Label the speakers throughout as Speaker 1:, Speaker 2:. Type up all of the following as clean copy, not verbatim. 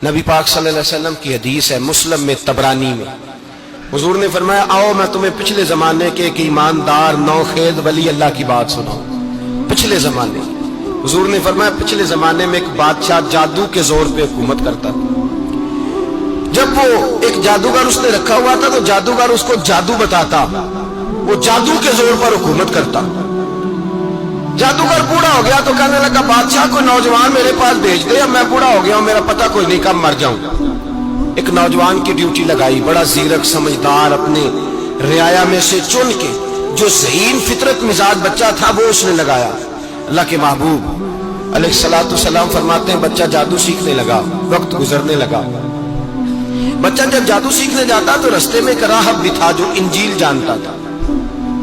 Speaker 1: نبی پاک صلی اللہ علیہ وسلم کی حدیث ہے مسلم میں طبرانی میں، حضور نے فرمایا آؤ میں تمہیں پچھلے زمانے کے ایک ایماندار نوخیز ولی اللہ کی بات سناؤں۔ پچھلے زمانے حضور نے فرمایا پچھلے زمانے میں ایک بادشاہ جادو کے زور پہ حکومت کرتا تھا۔ جب وہ ایک جادوگر اس نے رکھا ہوا تھا تو جادوگر اس کو جادو بتاتا، وہ جادو کے زور پر حکومت کرتا۔ جادوگر بوڑھا ہو گیا تو کہنے لگا بادشاہ کو نوجوان میرے پاس بھیج دے، اب میں بوڑھا ہو گیا ہوں، میرا پتہ کوئی نہیں کب مر جاؤں۔ ایک نوجوان کی ڈیوٹی لگائی، بڑا زیرک سمجھدار، اپنے رعایا میں سے چن کے جو ذہین فطرت مزاج بچہ تھا وہ اس نے لگایا۔ اللہ کے محبوب علیہ الصلوۃ والسلام فرماتے ہیں بچہ جادو سیکھنے لگا، وقت گزرنے لگا۔ بچہ جب جادو سیکھنے جاتا تو رستے میں ایک راہب بھی تھا جو انجیل جانتا تھا،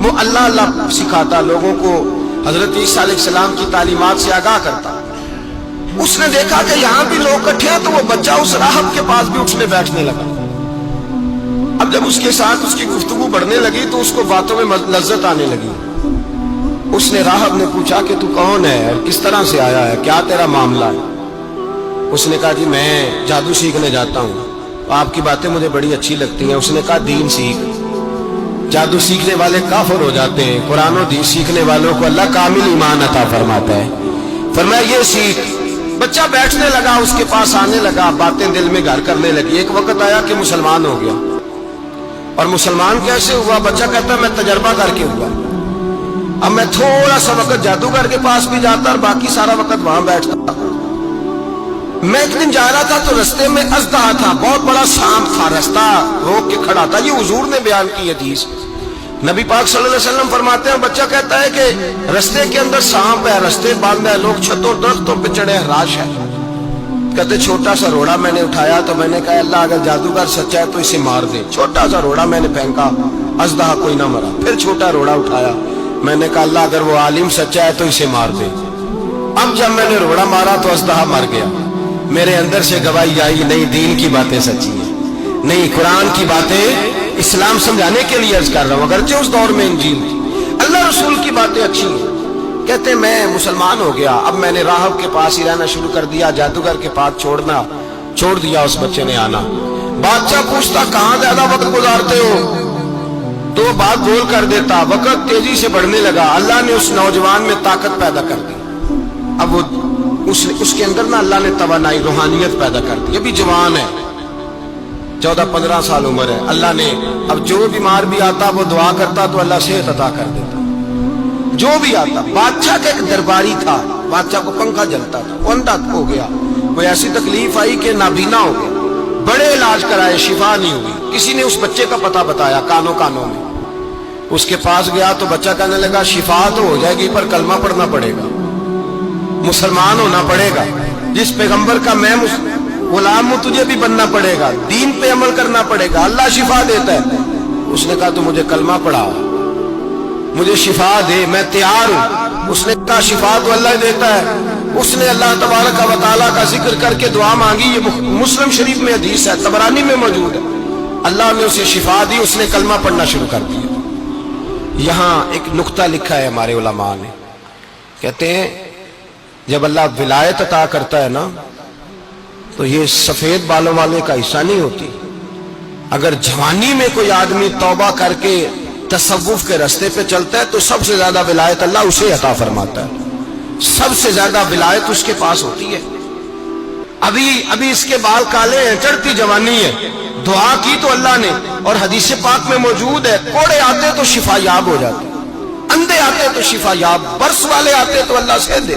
Speaker 1: وہ اللہ اللہ سکھاتا، لوگوں کو حضرت عیسیٰ علیہ السلام کی تعلیمات سے آگاہ کرتا۔ اس نے دیکھا کہ یہاں بھی لوگ اکٹھے ہیں تو وہ بچہ اس راہب کے پاس بھی اٹھنے بیٹھنے لگا۔ اب جب اس کے ساتھ اس کی گفتگو بڑھنے لگی تو اس کو باتوں میں لذت آنے لگی۔ اس نے راہب نے پوچھا کہ تو کون ہے اور کس طرح سے آیا ہے، کیا تیرا معاملہ ہے؟ اس نے کہا جی میں جادو سیکھنے جاتا ہوں، آپ کی باتیں مجھے بڑی اچھی لگتی ہیں۔ اس نے کہا دین سیکھ، جادو سیکھنے والے کافر ہو جاتے ہیں، قرآن و دین سیکھنے والوں کو اللہ کامل ایمان عطا فرماتا ہے۔ فرمایا یہ سیکھ۔ بچہ بیٹھنے لگا، اس کے پاس آنے لگا، باتیں دل میں گھر کرنے لگی۔ ایک وقت آیا کہ مسلمان ہو گیا، اور مسلمان کیسے ہوا؟ بچہ کہتا میں تجربہ کر کے ہوا۔ اب میں تھوڑا سا وقت جادوگر کے پاس بھی جاتا اور باقی سارا وقت وہاں بیٹھتا۔ میں ایک دن جا رہا تھا تو رستے میں اژدہا تھا، بہت بڑا سانپ تھا، رستہ روک کے کھڑا تھا۔ یہ حضور نے بیان کی حدیث۔ نبی پاک صلی اللہ علیہ وسلم فرماتے ہیں بچہ کہتا ہے کہ رستے کے اندر سانپ ہے، رستے بند ہے، لوگ چھتوں درختوں پہ چڑھے، راش ہے۔ کہتے چھوٹا سا روڑا میں نے اٹھایا تو میں نے کہا اللہ اگر جادوگر سچا ہے تو اسے مار دے۔ چھوٹا سا روڑا میں نے پھینکا، اژدہا کوئی نہ مرا۔ پھر چھوٹا روڑا اٹھایا، میں نے کہا اللہ اگر وہ عالم سچا ہے تو اسے مار دے۔ اب جب میں نے روڑا مارا تو اژدہا مر گیا۔ میرے اندر سے گواہی آئی نہیں دین کی باتیں سچی ہیں، نہیں قرآن کی باتیں اسلام سمجھانے کے لیے عرض کر رہا ہوں، اگرچہ اس دور میں انجیل تھی، اللہ رسول کی باتیں اچھی ہیں۔ کہتے میں مسلمان ہو گیا، اب میں نے راہب کے پاس ہی رہنا شروع کر دیا، جادوگر کے پاس چھوڑ دیا۔ اس بچے نے آنا، بادشاہ پوچھتا کہاں زیادہ وقت گزارتے ہو تو وہ بات بول کر دیتا۔ وقت تیزی سے بڑھنے لگا، اللہ نے اس نوجوان میں طاقت پیدا کر دی۔ اب وہ اس کے اندر نا اللہ نے توانائی روحانیت پیدا کر دی، ابھی جوان ہے، 14-15 سال عمر ہے۔ اللہ نے اب جو بیمار بھی آتا وہ دعا کرتا تو اللہ صحت عطا کر دیتا، جو بھی آتا۔ بادشاہ کا ایک درباری تھا، بادشاہ کو پنکھا جلتا تھا، وہ اندھا ہو گیا، وہ ایسی تکلیف آئی کہ نابینا ہو گیا، بڑے علاج کرائے شفا نہیں ہوئی۔ کسی نے اس بچے کا پتہ بتایا کانوں میں، اس کے پاس گیا تو بچہ کہنے لگا شفا تو ہو جائے گی پر کلمہ پڑھنا پڑے گا، مسلمان ہونا پڑے گا، جس پیغمبر کا میں غلام ہوں تجھے بھی بننا پڑے گا، دین پہ عمل کرنا پڑے گا، اللہ شفا دیتا ہے۔ اس نے کہا تو مجھے کلمہ پڑھا، مجھے شفا دے، میں تیار ہوں۔ اس نے کہا شفا تو اللہ دیتا ہے۔ اس نے اللہ تبارک و تعالیٰ کا ذکر کر کے دعا مانگی، یہ مسلم شریف میں حدیث ہے، طبرانی میں موجود ہے۔ اللہ نے اسے شفا دی، اس نے کلمہ پڑھنا شروع کر دیا۔ یہاں ایک نقطہ لکھا ہے ہمارے علماء نے، کہتے ہیں جب اللہ ولایت عطا کرتا ہے نا تو یہ سفید بالوں والے کا حصہ نہیں ہوتی۔ اگر جوانی میں کوئی آدمی توبہ کر کے تصوف کے راستے پہ چلتا ہے تو سب سے زیادہ ولایت اللہ اسے عطا فرماتا ہے، سب سے زیادہ ولایت اس کے پاس ہوتی ہے۔ ابھی اس کے بال کالے ہیں، چڑھتی جوانی ہے، دعا کی تو اللہ نے، اور حدیث پاک میں موجود ہے کوڑے آتے تو شفا یاب ہو جاتے، اندھے آتے تو شفا یاب، برس والے آتے تو اللہ سے دے۔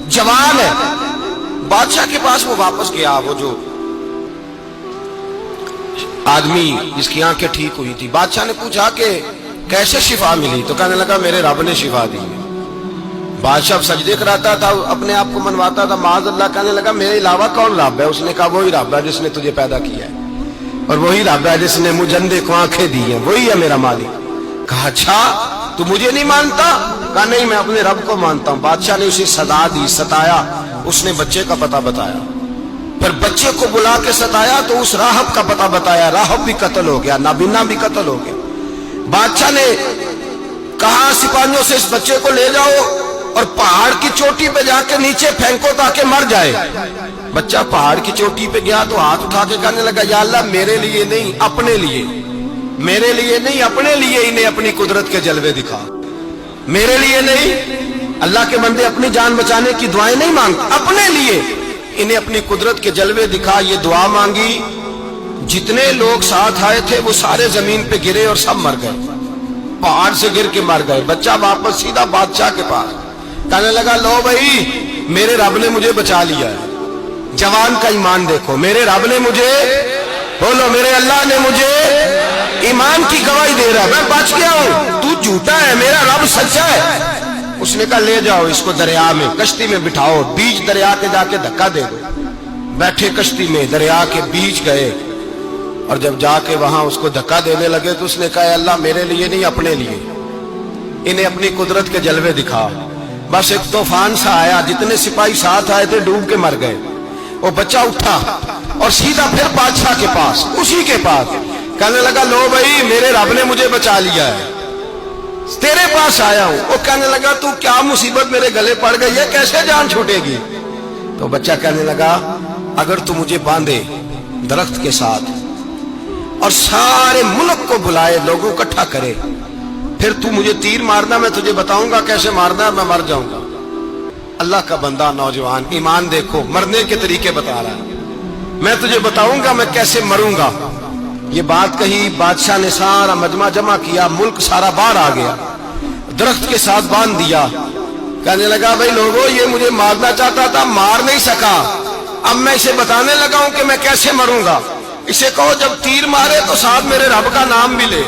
Speaker 1: جوان ہے، بادشاہ کے پاس وہ واپس گیا، وہ جو آدمی جس کی آنکھیں ٹھیک ہوئی تھی۔ بادشاہ نے پوچھا کہ کیسے شفا ملی؟ تو کہنے لگا میرے رب نے شفا دی۔ بادشاہ سجدے کراتا تھا، اپنے آپ کو منواتا تھا، معاذ اللہ، کہنے لگا میرے علاوہ کون رب ہے؟ اس نے کہا وہی رب ہے جس نے تجھے پیدا کیا ہے، اور وہی رب ہے جس نے مجھے اندھے کو آنکھیں دی ہیں، وہی ہے میرا مالک۔ کہا اچھا تو مجھے نہیں مانتا؟ کہا نہیں میں اپنے رب کو مانتا ہوں۔ بادشاہ نے اسے سزا دی، ستایا، اس نے بچے کا پتہ بتایا، پھر بچے کو بلا کے ستایا تو اس راہب کا پتہ بتایا، راہب بھی قتل ہو گیا، نابینا بھی قتل ہو گیا۔ بادشاہ نے کہا سپاہیوں سے اس بچے کو لے جاؤ اور پہاڑ کی چوٹی پہ جا کے نیچے پھینکو تاکہ مر جائے۔ بچہ پہاڑ کی چوٹی پہ گیا تو ہاتھ اٹھا کے کہنے لگا یا اللہ میرے لیے نہیں اپنے لیے، میرے لیے نہیں اپنے لیے انہیں اپنی قدرت کے جلوے دکھا، میرے لیے نہیں۔ اللہ کے بندے اپنی جان بچانے کی دعائیں نہیں مانگتے، اپنے لیے انہیں اپنی قدرت کے جلوے دکھا، یہ دعا مانگی۔ جتنے لوگ ساتھ آئے تھے وہ سارے زمین پہ گرے اور سب مر گئے، پہاڑ سے گر کے مر گئے۔ بچہ واپس سیدھا بادشاہ کے پاس کہنے لگا لو بھائی میرے رب نے مجھے بچا لیا ہے۔ جوان کا ایمان دیکھو، میرے رب نے مجھے، بولو میرے اللہ نے مجھے ایمان کی گواہی دے رہا ہے، میں بچ گیا ہوں، تو جھوٹا ہے، میرا رب سچا ہے۔ اس نے کہا لے جاؤ اس کو دریا میں، کشتی میں بٹھاؤ، بیچ دریا کے جا کے دھکا دے دو۔ بیٹھے کشتی میں، دریا کے بیچ گئے، اور جب جا کے وہاں اس کو دھکا دینے لگے تو اس نے کہا اللہ میرے لیے نہیں اپنے لیے انہیں اپنی قدرت کے جلوے دکھا۔ بس ایک طوفان سا آیا، جتنے سپاہی ساتھ آئے تھے ڈوب کے مر گئے۔ وہ بچہ اٹھا اور سیدھا پھر بادشاہ کے پاس، اسی کے پاس کہنے لگا لو بھائی میرے رب نے مجھے بچا لیا ہے، تیرے پاس آیا ہوں۔ وہ کہنے لگا تو کیا مصیبت میرے گلے پڑ گئی ہے، کیسے جان چھوٹے گی؟ تو بچہ کہنے لگا اگر تو مجھے باندھے درخت کے ساتھ اور سارے ملک کو بلائے، لوگوں اکٹھا کرے، پھر تو مجھے تیر مارنا، میں تجھے بتاؤں گا کیسے مارنا ہے، میں مر جاؤں گا۔ اللہ کا بندہ نوجوان ایمان دیکھو، مرنے کے طریقے بتا رہا ہے، میں تجھے بتاؤں گا میں کیسے مروں گا۔ یہ بات کہی، بادشاہ نے سارا مجمع جمع کیا، ملک سارا باہر آ گیا، درخت کے ساتھ باندھ دیا۔ کہنے لگا بھائی لوگوں یہ مجھے مارنا چاہتا تھا، مار نہیں سکا، اب میں اسے بتانے لگا ہوں کہ میں کیسے مروں گا۔ اسے کہو جب تیر مارے تو ساتھ میرے رب کا نام بھی لے،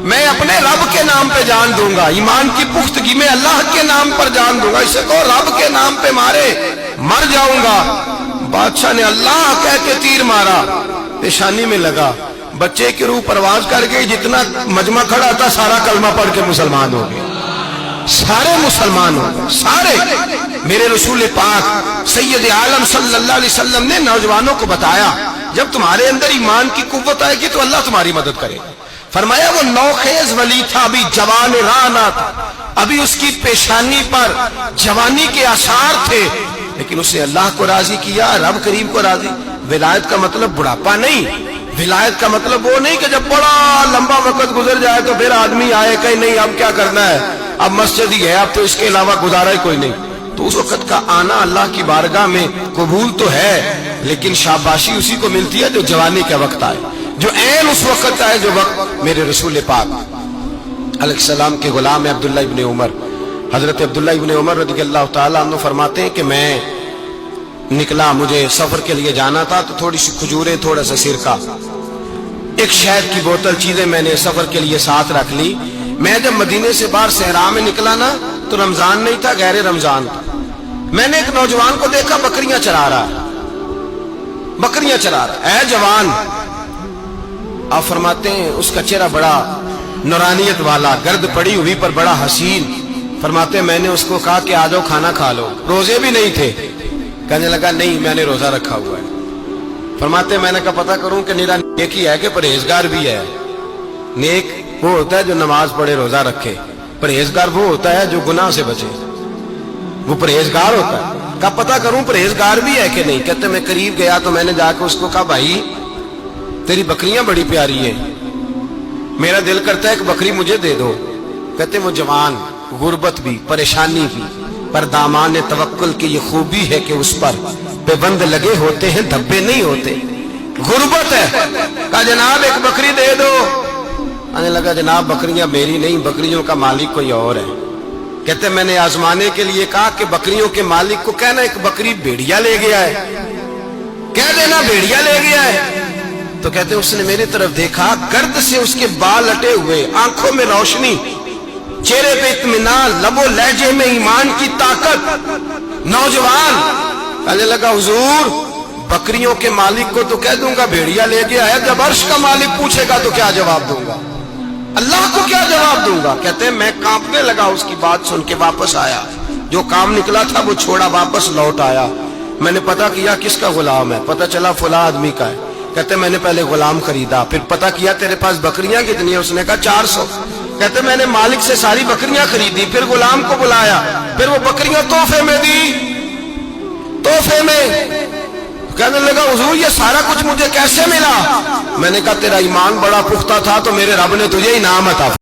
Speaker 1: میں اپنے رب کے نام پہ جان دوں گا، ایمان کی پختگی میں اللہ کے نام پر جان دوں گا۔ اسے کہو رب کے نام پہ مارے، مر جاؤں گا۔ بادشاہ نے اللہ کہہ کے تیر مارا، پیشانی میں لگا، بچے کی روح پرواز کر گئی، جتنا مجمع کھڑا تھا سارا کلمہ پڑھ کے مسلمان ہو گئے، سارے مسلمان ہو گئے، سارے۔ میرے رسول پاک سید عالم صلی اللہ علیہ وسلم نے نوجوانوں کو بتایا جب تمہارے اندر ایمان کی قوت آئے گی تو اللہ تمہاری مدد کرے۔ فرمایا وہ نوخیز ولی تھا، ابھی جوان رانا تھا، ابھی اس کی پیشانی پر جوانی کے آثار تھے، لیکن اس نے اللہ کو راضی کیا، رب کریم کو راضی۔ ولایت کا مطلب بڑھاپا نہیں، ولایت کا مطلب وہ نہیں کہ جب بڑا لمبا وقت گزر جائے تو پھر آدمی آئے کہ نہیں اب کیا کرنا ہے، اب مسجد ہی ہے، اب تو اس کے علاوہ گزارا ہی کوئی نہیں۔ تو اس وقت کا آنا اللہ کی بارگاہ میں قبول تو ہے، لیکن شاباشی اسی کو ملتی ہے جو جوانی کا وقت آئے، جو عین اس وقت آئے جو وقت میرے رسول پاک علیہ السلام کے غلام عبداللہ ابن عمر، حضرت عبداللہ ابن عمر رضی اللہ تعالیٰ عنہ فرماتے ہیں کہ میں نکلا، مجھے سفر کے لیے جانا تھا، تو تھوڑی سی کھجوریں، تھوڑا سا سرکہ، ایک شہد کی بوتل، چیزیں میں نے سفر کے لیے ساتھ رکھ لی۔ میں جب مدینے سے باہر صحرا میں نکلا نا تو رمضان نہیں تھا، غیر رمضان تھا۔ میں نے ایک نوجوان کو دیکھا بکریاں چرا رہا ہے، بکریاں چرا رہا ہے، اے جوان۔ آپ فرماتے ہیں اس کا چہرہ بڑا نورانیت والا، گرد پڑی ہوئی پر بڑا حسین۔ فرماتے ہیں میں نے اس کو کہا کہ آ جاؤ کھانا کھا لو، روزے بھی نہیں تھے۔ کہنے لگا نہیں میں نے روزہ رکھا ہوا ہے۔ فرماتے ہیں میں نے کہا پتہ کروں کہ نیرا نیک ہی ہے کہ پرہیزگار بھی ہے؟ نیک وہ ہوتا ہے جو نماز پڑھے روزہ رکھے، پرہیزگار وہ ہوتا ہے جو گناہ سے بچے، وہ پرہیزگار ہوتا ہے۔ کہا پتہ کروں پرہیزگار بھی ہے کہ نہیں؟ کہتے میں قریب گیا تو میں نے جا کے اس کو کہا بھائی تیری بکریاں بڑی پیاری ہیں، میرا دل کرتا ہے کہ بکری مجھے دے دو۔ کہتے وہ جوان، غربت بھی، پریشانی بھی، پر دامان توکل کی یہ خوبی ہے کہ اس پر پابند لگے ہوتے ہیں، دھبے نہیں ہوتے۔ غربت ہے، کہا جناب ایک بکری دے دو۔ آنے لگا جناب بکریاں میری نہیں، بکریوں کا مالک کوئی اور ہے۔ کہتے میں نے آزمانے کے لیے کہا کہ بکریوں کے مالک کو کہنا ایک بکری بھیڑیا لے گیا ہے، کہہ دینا بھیڑیا لے گیا ہے۔ تو کہتے اس نے میری طرف دیکھا، گرد سے اس کے بال اٹے ہوئے، آنکھوں میں روشنی، چہرے پہ اطمینان، لب و لہجے میں ایمان کی طاقت۔ نوجوان کہنے لگا حضور بکریوں کے مالک کو تو کہہ دوں گا بھیڑیا لے گیا ہے، جب عرش کا مالک پوچھے گا تو کیا جواب دوں گا؟ اللہ کو کیا جواب دوں گا؟ کہتے ہیں میں کانپنے لگا اس کی بات سن کے، واپس آیا، جو کام نکلا تھا وہ چھوڑا، واپس لوٹ آیا۔ میں نے پتا کیا کس کا غلام ہے، پتا چلا فلاں آدمی کا ہے۔ کہتے میں نے پہلے غلام خریدا، پھر پتا کیا تیرے پاس بکریاں کتنی ہیں؟ اس نے کہا 400۔ کہتے میں نے مالک سے ساری بکریاں خریدی، پھر غلام کو بلایا، پھر وہ بکریاں تحفے میں دی، تحفے میں۔ کہنے لگا حضور یہ سارا کچھ مجھے کیسے ملا؟ میں نے کہا تیرا ایمان بڑا پختہ تھا تو میرے رب نے تجھے انعام عطا